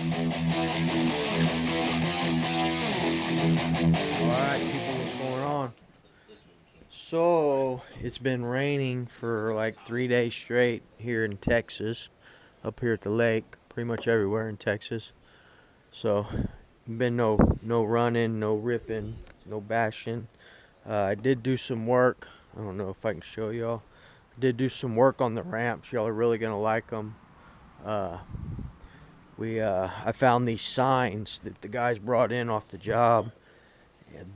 Alright, people, what's going on? So, it's been raining for like 3 days straight here in Texas, up here at the lake, pretty much everywhere in Texas. So, been no running, no ripping, no bashing. I did do some work. I don't know if I can show y'all. I did do some work on the ramps. Y'all are really gonna like them. I found these signs that the guys brought in off the job.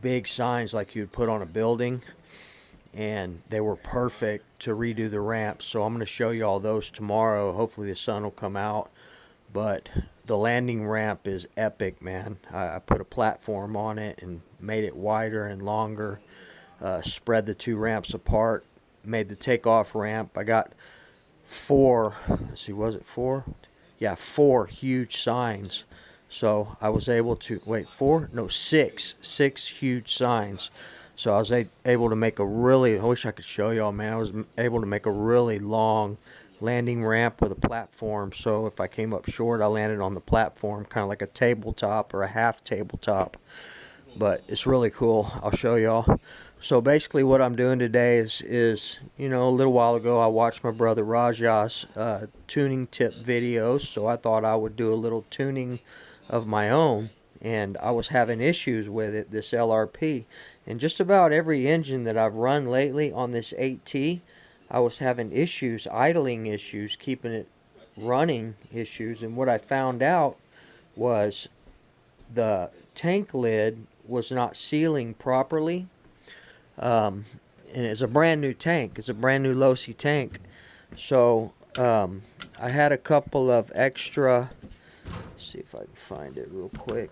Big signs like you'd put on a building, and they were perfect to redo the ramps. So I'm going to show you all those tomorrow. Hopefully the sun will come out. But the landing ramp is epic, man. I put a platform on it and made it wider and longer, spread the two ramps apart, made the takeoff ramp. I got four, let's see, was it four? Yeah, four huge signs. So I was able to, wait, four? No, six huge signs. So I was able to make a really, I wish I could show y'all, man. I was able to make a really long landing ramp with a platform. So if I came up short, I landed on the platform, kind of like a tabletop or a half tabletop. But it's really cool. I'll show y'all. So basically what I'm doing today is you know, a little while ago I watched my brother Rajah's tuning tip videos. So I thought I would do a little tuning of my own, and I was having issues with it, this LRP. And just about every engine that I've run lately on this 8T, I was having issues, idling issues, keeping it running issues. And what I found out was the tank lid was not sealing properly. And it's a brand new tank. It's a brand new low-C tank. So I had a couple of extra, let's see if I can find it real quick.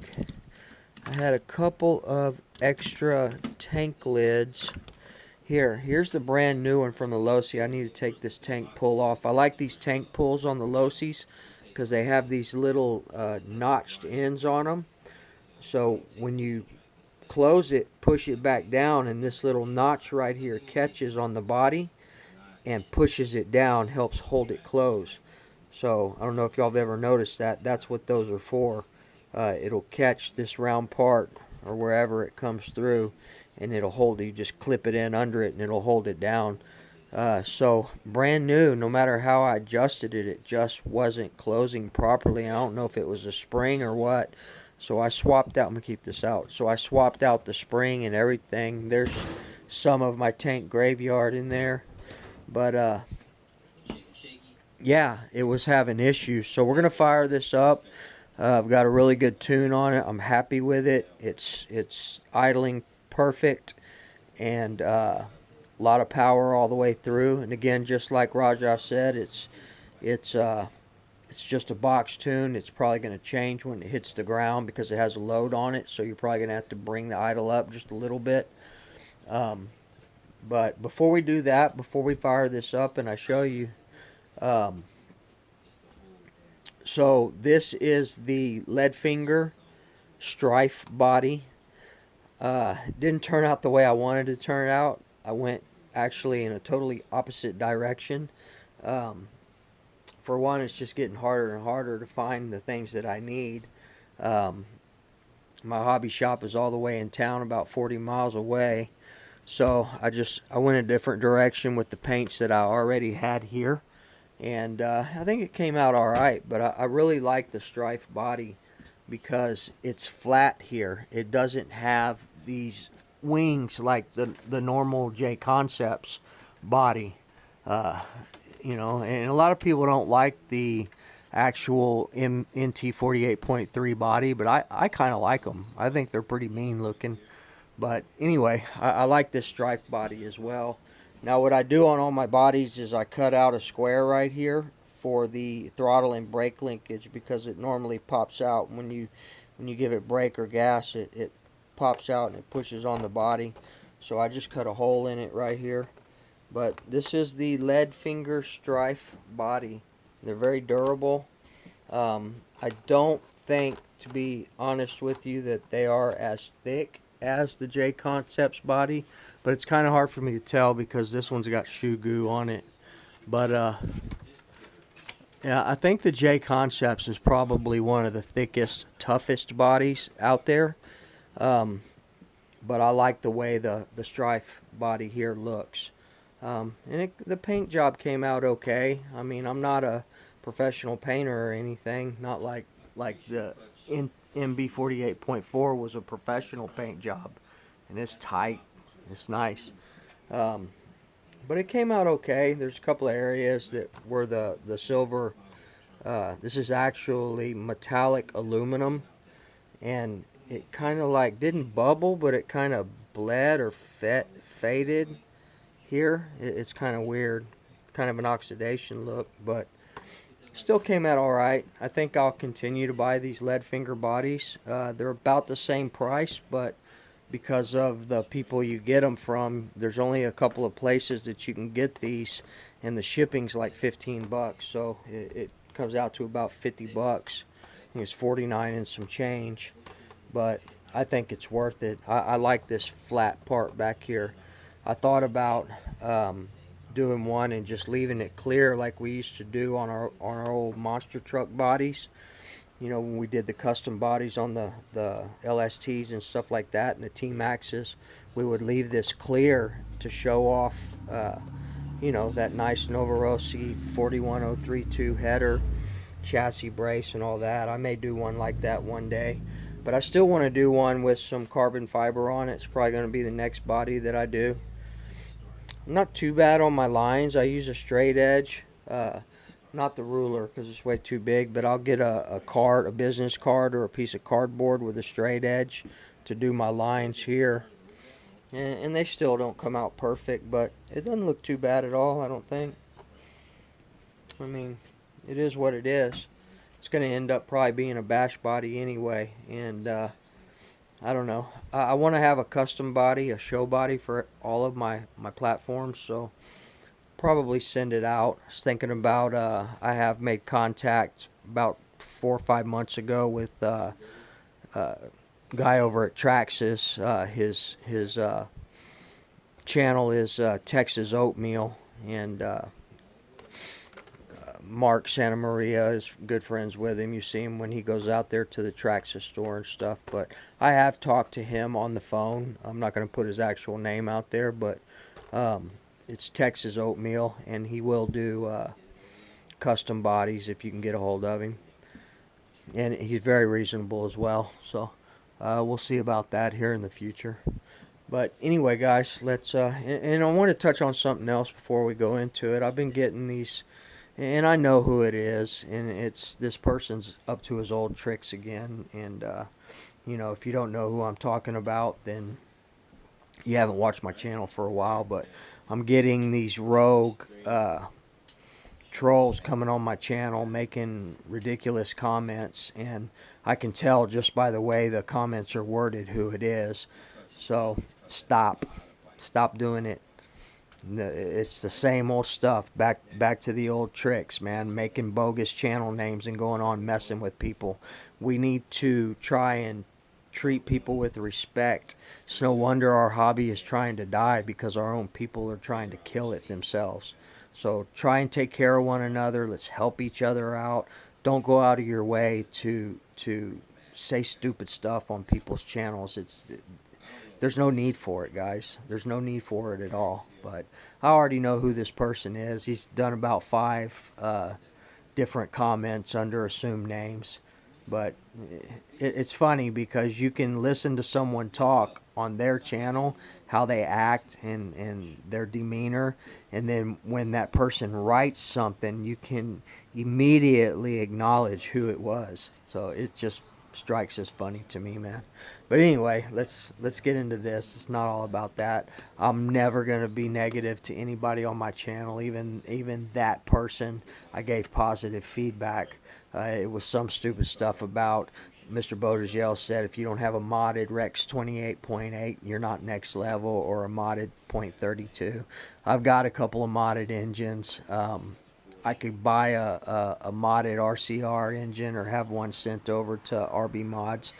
I had a couple of extra tank lids. Here's the brand new one from the low-C. I need to take this tank pull off. I like these tank pulls on the low-Cs because they have these little notched ends on them. So when you close it, push it back down, and this little notch right here catches on the body and pushes it down, helps hold it closed. So I don't know if y'all have ever noticed that. That's what those are for. It'll catch this round part or wherever it comes through, and it'll hold it. You just clip it in under it and it'll hold it down. So brand new, no matter how I adjusted it, it just wasn't closing properly. I don't know if it was a spring or what. So I swapped out, I'm going to keep this out. So I swapped out the spring and everything. There's some of my tank graveyard in there. But yeah, it was having issues. So we're going to fire this up. I've got a really good tune on it. I'm happy with it. It's idling perfect, and a lot of power all the way through. And again, just like Rajah said, it's just a box tune. It's probably going to change when it hits the ground because it has a load on it. So you're probably going to have to bring the idle up just a little bit. But before we do that, before we fire this up and I show you, so this is the LeadFinger Strife body. Didn't turn out the way I wanted to turn it out. I went actually in a totally opposite direction. For one, it's just getting harder and harder to find the things that I need. My hobby shop is all the way in town, about 40 miles away. So I went a different direction with the paints that I already had here. And I think it came out alright, but I really like the Strife body because it's flat here. It doesn't have these wings like the normal J Concepts body. You know, and a lot of people don't like the actual NT 48.3 body, but I kind of like them. I think they're pretty mean looking. But anyway, I like this Strife body as well. Now what I do on all my bodies is I cut out a square right here for the throttle and brake linkage, because it normally pops out when you give it brake or gas. It pops out and it pushes on the body. So I just cut a hole in it right here. But this is the LeadFinger Strife body. They're very durable. I don't think, to be honest with you, that they are as thick as the J Concepts body, but it's kind of hard for me to tell because this one's got shoe goo on it. But Yeah, I think the J Concepts is probably one of the thickest, toughest bodies out there. Um, but I like the way the Strife body here looks. The paint job came out okay. I mean, I'm not a professional painter or anything. Not like the MB48.4 was a professional paint job, and it's tight. It's nice. Um, but it came out okay. There's a couple of areas that were the silver. This is actually metallic aluminum, and it kind of like didn't bubble, but it kind of bled or faded here. It's kind of weird, kind of an oxidation look, but still came out all right. I think I'll continue to buy these LeadFinger bodies. They're about the same price, but because of the people you get them from, there's only a couple of places that you can get these, and the shipping's like 15 bucks, so it comes out to about 50 bucks. I think it's 49 and some change, but I think it's worth it. I like this flat part back here. I thought about doing one and just leaving it clear like we used to do on our old monster truck bodies. You know, when we did the custom bodies on the LSTs and stuff like that, and the T-Maxes, we would leave this clear to show off, you know, that nice Novorossi 41032 header, chassis brace, and all that. I may do one like that one day, but I still want to do one with some carbon fiber on it. It's probably going to be the next body that I do. I'm not too bad on my lines. I use a straight edge. Not the ruler because it's way too big, but I'll get a card, a business card, or a piece of cardboard with a straight edge to do my lines here. And they still don't come out perfect, but it doesn't look too bad at all, I don't think. I mean, it is what it is. It's going to end up probably being a bash body anyway, and I don't know. I want to have a custom body, a show body for all of my platforms, so probably send it out. I was thinking about, I have made contact about 4 or 5 months ago with guy over at Traxxas. His channel is Texas Oatmeal, and Mark Santa Maria is good friends with him. You see him when he goes out there to the Traxxas store and stuff. But I have talked to him on the phone. I'm not going to put his actual name out there, but it's Texas Oatmeal, and he will do custom bodies if you can get a hold of him. And he's very reasonable as well. So we'll see about that here in the future. But anyway, guys, let's and I want to touch on something else before we go into it. I've been getting these, and I know who it is, and it's this person's up to his old tricks again. And you know, if you don't know who I'm talking about, then you haven't watched my channel for a while. But I'm getting these rogue trolls coming on my channel making ridiculous comments, and I can tell just by the way the comments are worded who it is. So stop doing it. It's the same old stuff, back to the old tricks, man. Making bogus channel names and going on messing with people. We need to try and treat people with respect. It's no wonder our hobby is trying to die, because our own people are trying to kill it themselves. So try and take care of one another. Let's help each other out. Don't go out of your way to say stupid stuff on people's channels. There's no need for it, guys. There's no need for it at all. But I already know who this person is. He's done about 5 different comments under assumed names. But it's funny because you can listen to someone talk on their channel, how they act and their demeanor, and then when that person writes something, you can immediately acknowledge who it was. So it just strikes as funny to me, man. But anyway, let's get into this. It's not all about that. I'm never going to be negative to anybody on my channel, even that person. I gave positive feedback. It was some stupid stuff about Mr. Bodersell said if you don't have a modded Rex 28.8, you're not next level, or a modded .32. I've got a couple of modded engines. I could buy a modded RCR engine or have one sent over to RB Mods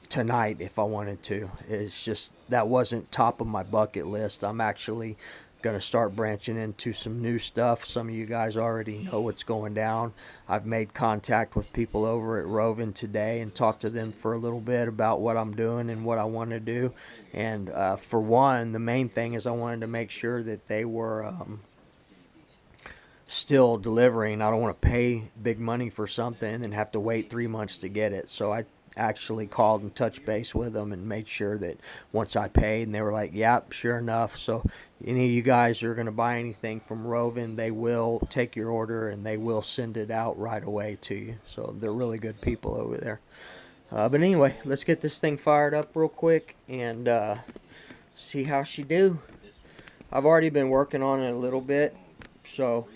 tonight if I wanted to. It's just that wasn't top of my bucket list. I'm actually Going to start branching into some new stuff. Some of you guys already know what's going down. I've made contact with people over at Rovin today and talked to them for a little bit about what I'm doing and what I want to do. And for one, the main thing is I wanted to make sure that they were still delivering. I don't want to pay big money for something and then have to wait 3 months to get it. So I actually called and touched base with them and made sure that once I paid, and they were like, yep, sure enough. So any of you guys who are going to buy anything from Rovin, they will take your order and they will send it out right away to you. So they're really good people over there. But anyway, let's get this thing fired up real quick and see how she do. I've already been working on it a little bit, so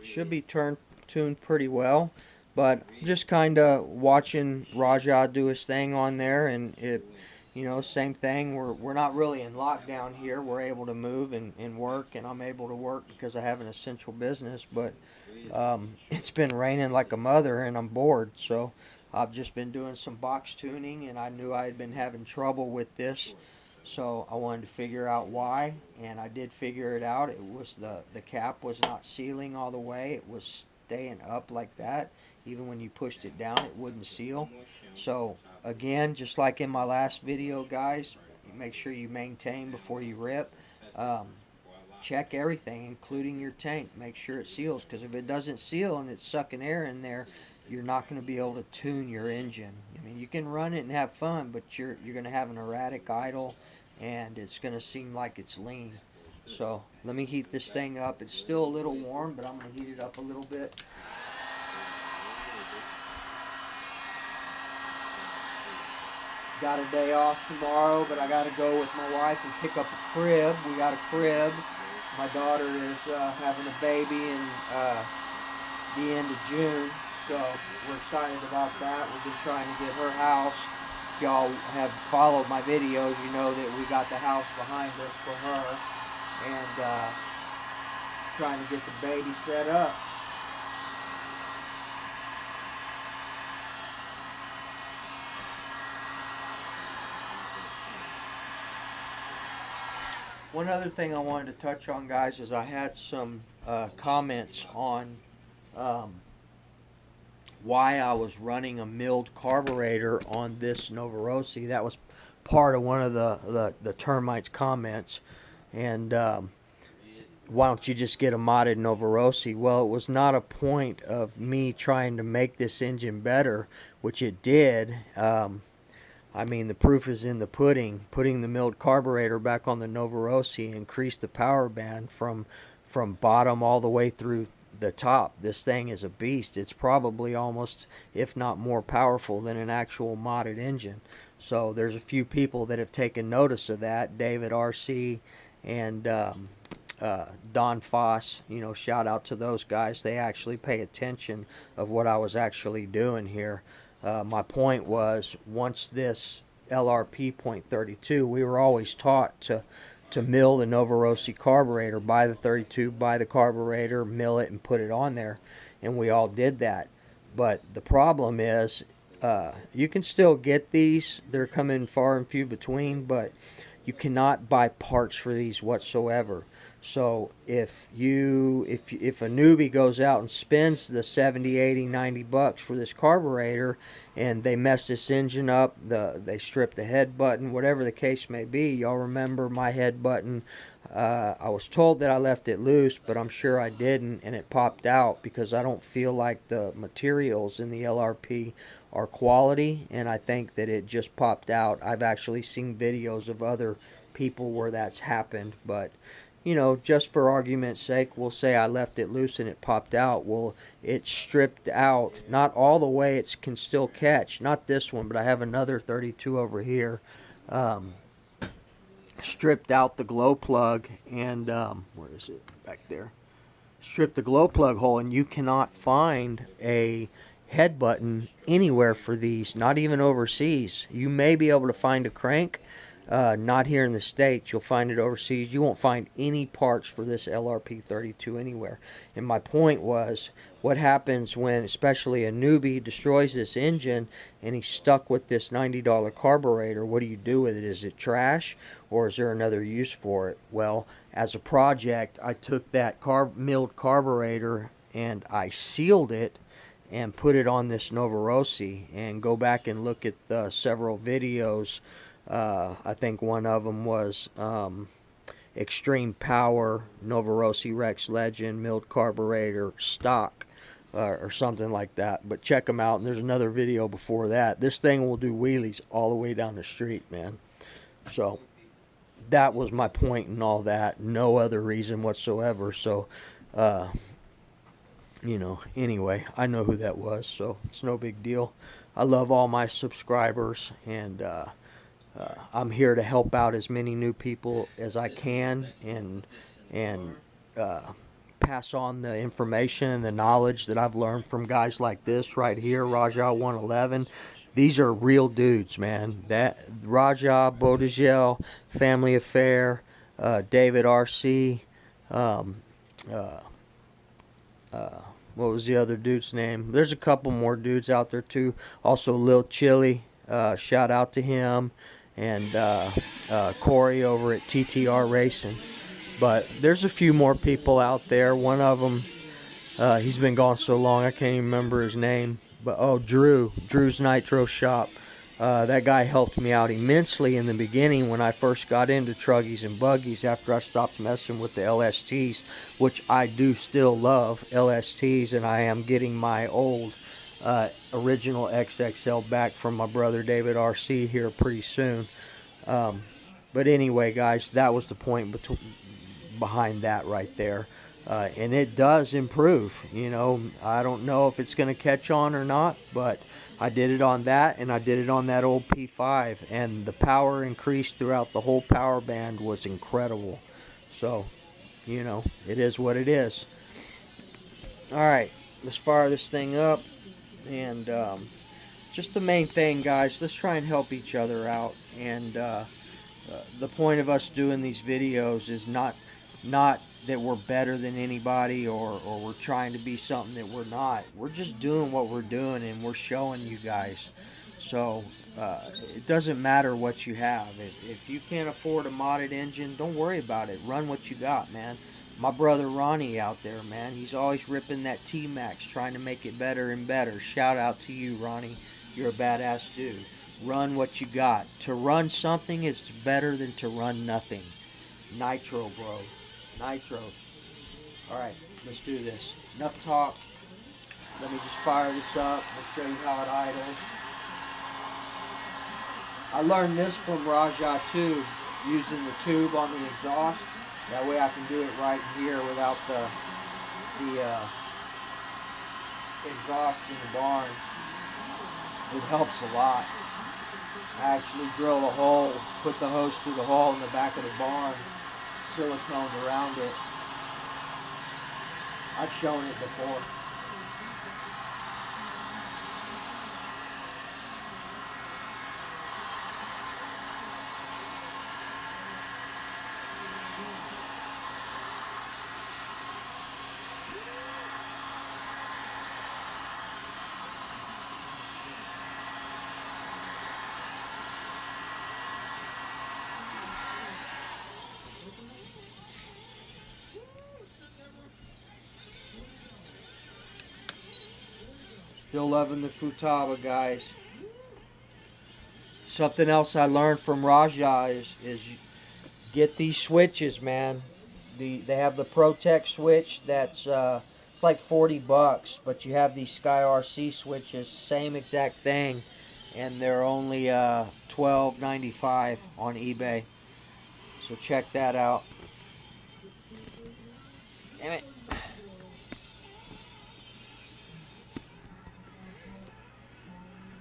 should be tuned pretty well. But just kind of watching Raja do his thing on there, and it, you know, same thing. We're not really in lockdown here. We're able to move and work, and I'm able to work because I have an essential business. But it's been raining like a mother, and I'm bored. So I've just been doing some box tuning, and I knew I had been having trouble with this. So I wanted to figure out why, and I did figure it out. It was the cap was not sealing all the way. It was staying up like that. Even when you pushed it down, it wouldn't seal. So again, just like in my last video, guys, make sure you maintain before you rip. Check everything, including your tank. Make sure it seals, because if it doesn't seal and it's sucking air in there, you're not going to be able to tune your engine. I mean, you can run it and have fun, but you're going to have an erratic idle, and it's going to seem like it's lean. So let me heat this thing up. It's still a little warm, but I'm going to heat it up a little bit. Got a day off tomorrow, but I got to go with my wife and pick up a crib. We got a crib. My daughter is having a baby in the end of June, so we're excited about that. We've been trying to get her house. If y'all have followed my videos, you know that we got the house behind us for her, and trying to get the baby set up. One other thing I wanted to touch on, guys, is I had some comments on why I was running a milled carburetor on this Novorossi. That was part of one of the termites comments. And why don't you just get a modded Novorossi? Well, it was not a point of me trying to make this engine better, which it did. I mean, the proof is in the pudding. Putting the milled carburetor back on the Novorossi increased the power band from bottom all the way through the top. This thing is a beast. It's probably almost, if not more powerful than an actual modded engine. So there's a few people that have taken notice of that. David RC and Don Foss, you know, shout out to those guys. They actually pay attention of what I was actually doing here. My point was, once this LRP .32, we were always taught to mill the Novorossi carburetor, buy the 32, buy the carburetor, mill it, and put it on there, and we all did that. But the problem is, you can still get these. They're coming far and few between, but you cannot buy parts for these whatsoever. So if a newbie goes out and spends the 70, 80, 90 bucks for this carburetor, and they mess this engine up, they strip the head button, whatever the case may be. Y'all remember my head button, I was told that I left it loose, but I'm sure I didn't, and it popped out because I don't feel like the materials in the LRP are quality, and I think that it just popped out. I've actually seen videos of other people where that's happened, but you know, just for argument's sake, we'll say I left it loose and it popped out. Well, it's stripped out. Not all the way it can still catch. Not this one, but I have another 32 over here. Stripped out the glow plug and, where is it? Back there. Stripped the glow plug hole, and you cannot find a head button anywhere for these, not even overseas. You may be able to find a crank. Not here in the States. You'll find it overseas. You won't find any parts for this LRP32 anywhere. And my point was, what happens when especially a newbie destroys this engine and he's stuck with this $90 carburetor? What do you do with it? Is it trash, or is there another use for it? Well, as a project, I took that milled carburetor and I sealed it and put it on this Novorossi. And go back and look at the several videos. I think one of them was Extreme Power Novorossi Rex Legend milled carburetor stock, or something like that. But check them out. And there's another video before that. This thing will do wheelies all the way down the street, man. So that was my point and all that. No other reason whatsoever. So you know, anyway, I know who that was, so it's no big deal. I love all my subscribers, and I'm here to help out as many new people as I can, and pass on the information and the knowledge that I've learned from guys like this right here, Raja 111. These are real dudes, man. That Raja, Bodegel, Family Affair, David RC, what was the other dude's name? There's a couple more dudes out there too. Also Lil Chili, shout out to him, and Corey over at TTR Racing. But there's a few more people out there. One of them, he's been gone so long I can't even remember his name. But oh, Drew's Nitro Shop. That guy helped me out immensely in the beginning when I first got into truggies and buggies, after I stopped messing with the LSTs, which I do still love LSTs, and I am getting my old original XXL back from my brother David RC here pretty soon. But anyway, guys, that was the point behind that right there. And it does improve. You know, I don't know if it's going to catch on or not, but I did it on that, and I did it on that old P5, and the power increase throughout the whole power band was incredible. So, you know, it is what it is. Alright, let's fire this thing up, and just the main thing, guys, let's try and help each other out. And the point of us doing these videos is not that we're better than anybody, or we're trying to be something that we're not. We're just doing what we're doing, and we're showing you guys. So it doesn't matter what you have. If you can't afford a modded engine, don't worry about it. Run what you got, man. My brother Ronnie out there, man, he's always ripping that T-Max, trying to make it better and better. Shout out to you, Ronnie. You're a badass dude. Run what you got. To run something is better than to run nothing. Nitro, bro. Nitros. Alright, let's do this. Enough talk. Let me just fire this up. I'll show you how it idles. I learned this from Raja too, using the tube on the exhaust. That way I can do it right here without the exhaust in the barn. It helps a lot. I actually drill a hole, put the hose through the hole in the back of the barn, silicone around it. I've shown it before. Still loving the Futaba, guys. Something else I learned from Raja is get these switches, man. They have the ProTech switch that's it's like $40, but you have these Sky RC switches, same exact thing, and they're only $12.95 on eBay. So check that out. Damn it.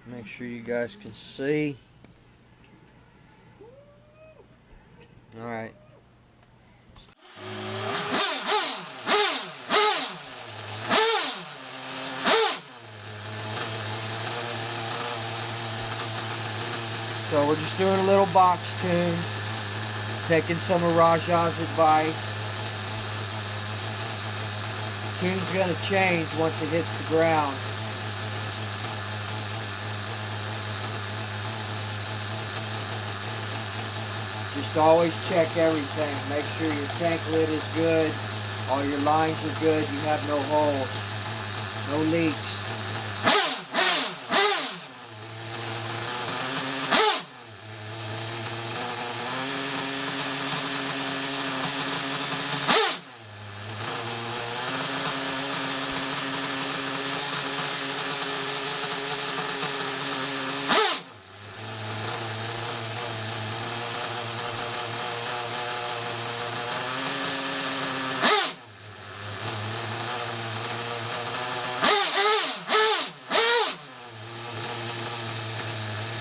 Make sure you guys can see. All right. So we're just doing a little box tune, taking some of Raja's advice. Tune's gonna change once it hits the ground. Just always check everything. Make sure your tank lid is good, all your lines are good, you have no holes, no leaks.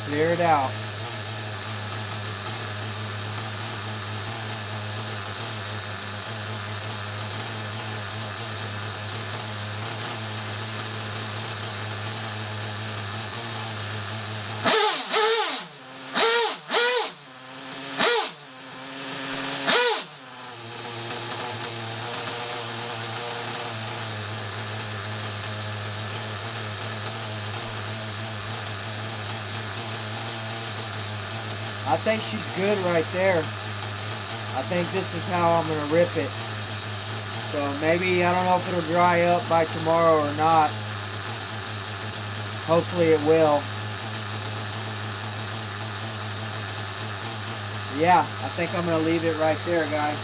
Clear it out. I think she's good right there. I think this is how I'm going to rip it. So maybe, I don't know if it'll dry up by tomorrow or not. Hopefully it will. Yeah, I think I'm going to leave it right there, guys.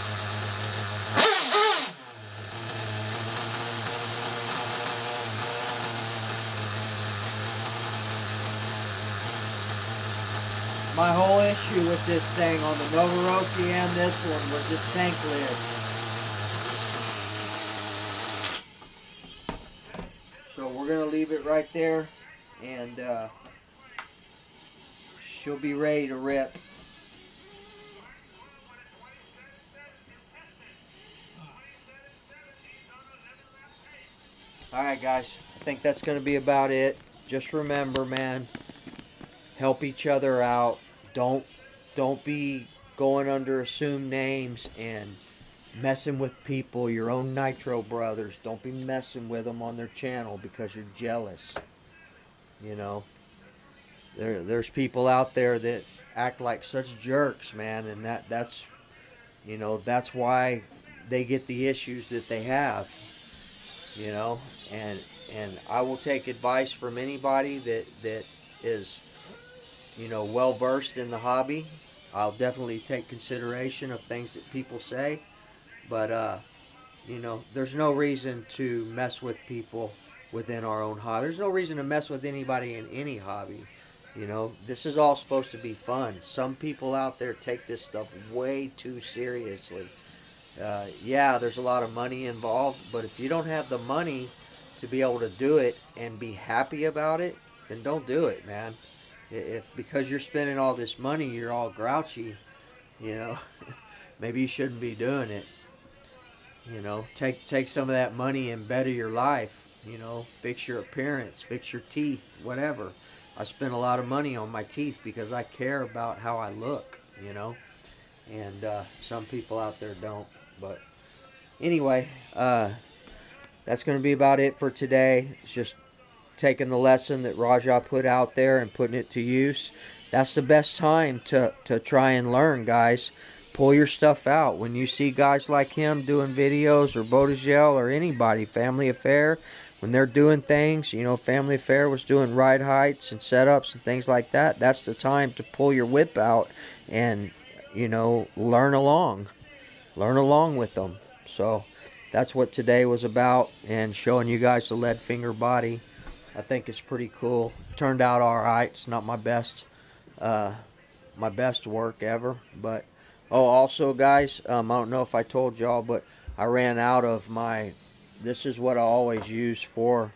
My whole issue with this thing on the Novarossi and this one was this tank lid. So we're going to leave it right there, and she'll be ready to rip. Alright guys, I think that's going to be about it. Just remember, man, help each other out. Don't be going under assumed names and messing with people, your own Nitro brothers. Don't be messing with them on their channel because you're jealous. You know, there's people out there that act like such jerks, man, and that's you know, that's why they get the issues that they have. You know, and I will take advice from anybody that is, you know, well versed in the hobby. I'll definitely take consideration of things that people say, but you know, there's no reason to mess with people within our own hobby. There's no reason to mess with anybody in any hobby. You know, this is all supposed to be fun. Some people out there take this stuff way too seriously. Yeah, there's a lot of money involved, but if you don't have the money to be able to do it and be happy about it, then don't do it, man. If because you're spending all this money, you're all grouchy, you know, maybe you shouldn't be doing it. You know, take some of that money and better your life. You know, fix your appearance, fix your teeth, whatever. I spend a lot of money on my teeth because I care about how I look, you know, and some people out there don't. But anyway, that's going to be about it for today. It's just taking the lesson that Raja put out there and putting it to use. That's the best time to try and learn, guys. Pull your stuff out. When you see guys like him doing videos, or Bodagel, or anybody, Family Affair, when they're doing things, you know, Family Affair was doing ride heights and setups and things like that, that's the time to pull your whip out and, you know, learn along with them. So that's what today was about, and showing you guys the LeadFinger body. I think it's pretty cool. Turned out all right. It's not my best work ever, but oh, also guys, I don't know if I told y'all, but I ran out of my, this is what I always use for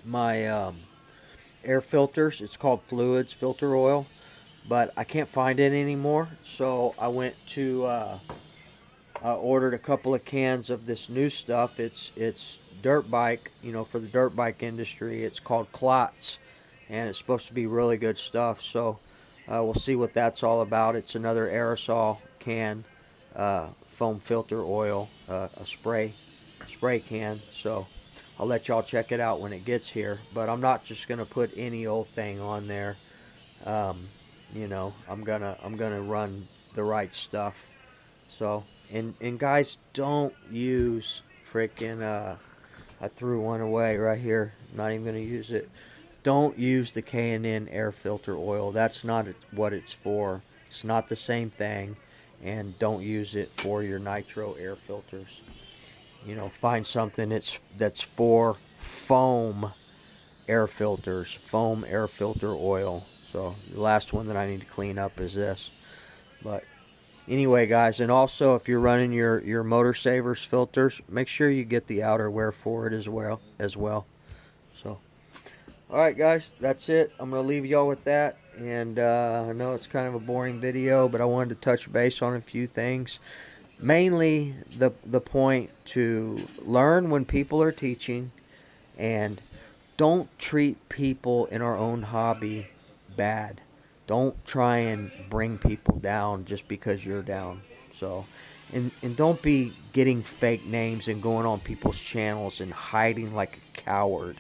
my air filters. It's called Fluids Filter Oil, but I can't find it anymore, so I went to I ordered a couple of cans of this new stuff. It's dirt bike, you know, for the dirt bike industry. It's called Clots, and it's supposed to be really good stuff. So We'll see what that's all about. It's another aerosol can, foam filter oil, a spray can. So I'll let y'all check it out when it gets here. But I'm not just gonna put any old thing on there. Um, you know, I'm gonna run the right stuff. So and guys, don't use freaking I threw one away right here. I'm not even gonna use it. Don't use the K&N air filter oil. That's not what it's for. It's not the same thing. And don't use it for your nitro air filters. You know, find something that's for foam air filters, foam air filter oil. So the last one that I need to clean up is this. But anyway, guys, and also if you're running your motor savers filters, make sure you get the outerwear for it as well. So all right, guys, that's it. I'm going to leave y'all with that. And I know it's kind of a boring video, but I wanted to touch base on a few things. Mainly the point to learn when people are teaching, and don't treat people in our own hobby bad. Don't try and bring people down just because you're down. So, and don't be getting fake names and going on people's channels and hiding like a coward.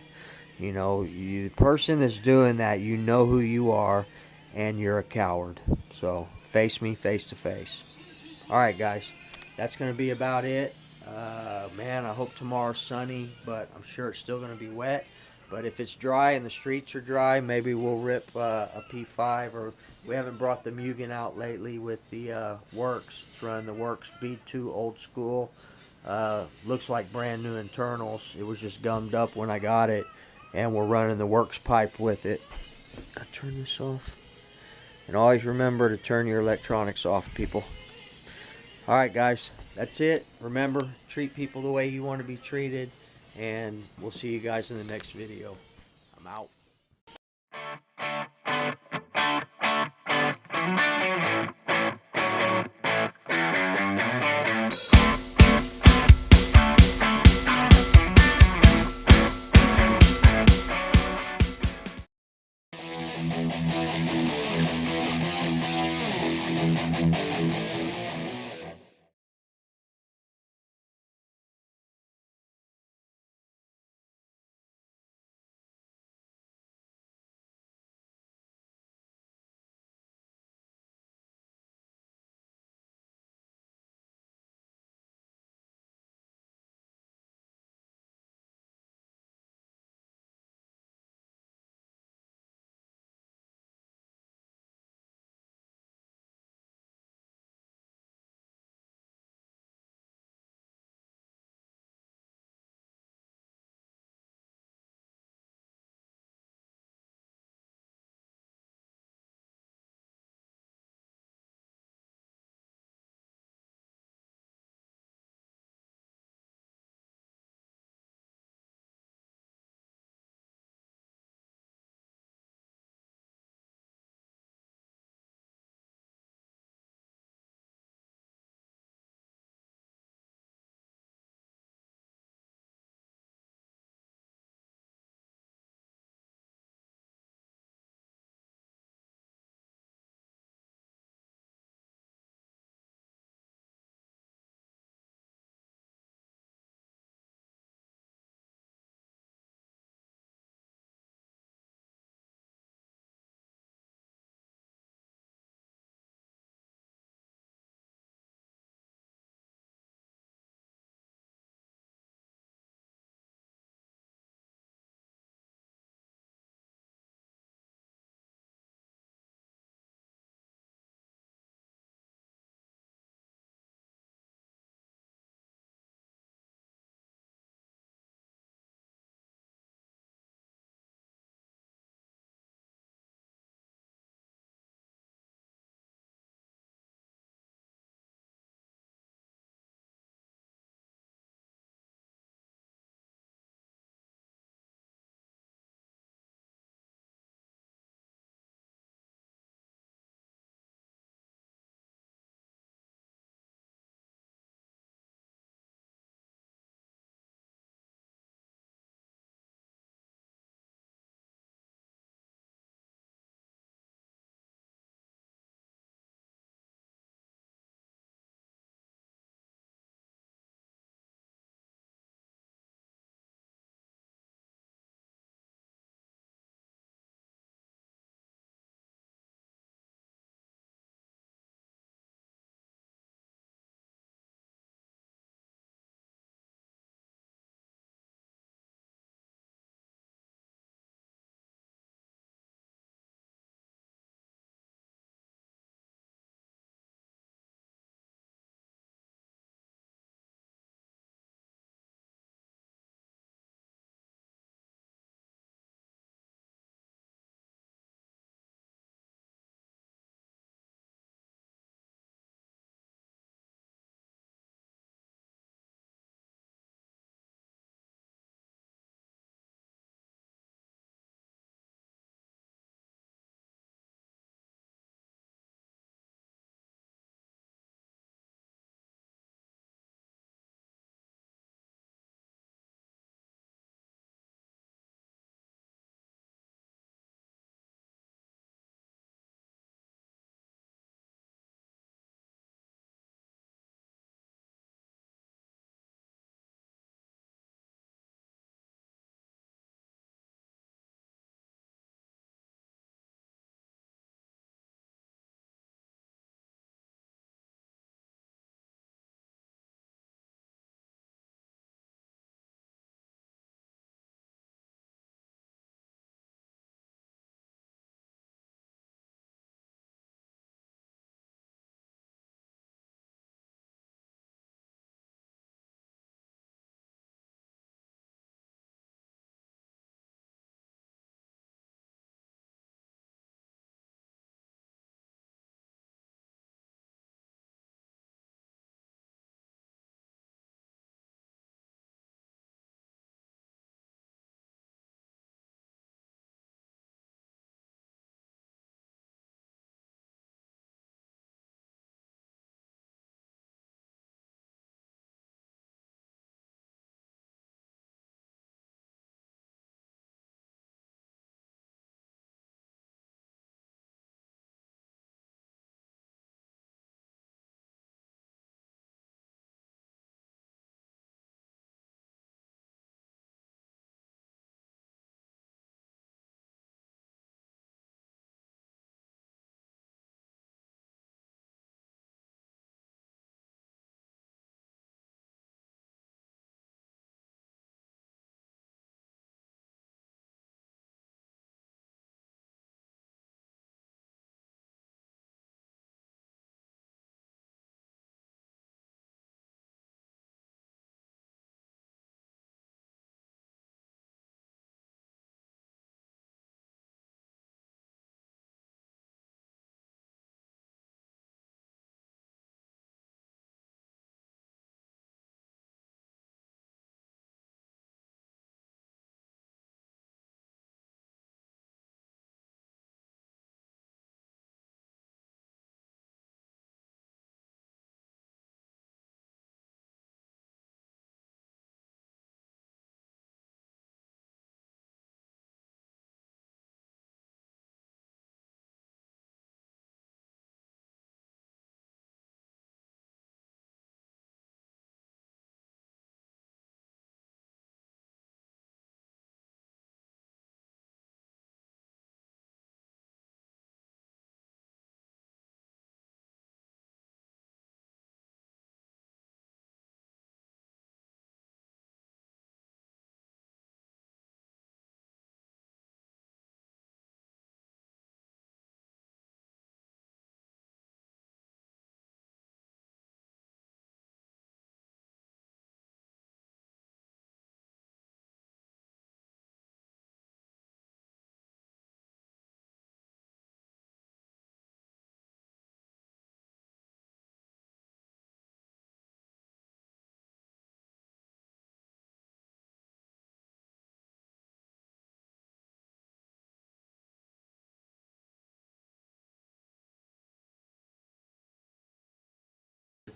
You know, the person that's doing that, you know who you are, and you're a coward. So face me face to face. All right, guys, that's going to be about it. Man, I hope tomorrow's sunny, but I'm sure it's still going to be wet. But if it's dry and the streets are dry, maybe we'll rip a P5, or we haven't brought the Mugen out lately with the Works. It's running the Works B2 old school. Looks like brand new internals. It was just gummed up when I got it, and we're running the Works pipe with it. I turn this off. And always remember to turn your electronics off, people. Alright, guys, that's it. Remember, treat people the way you want to be treated, and we'll see you guys in the next video. I'm out.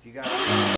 If you got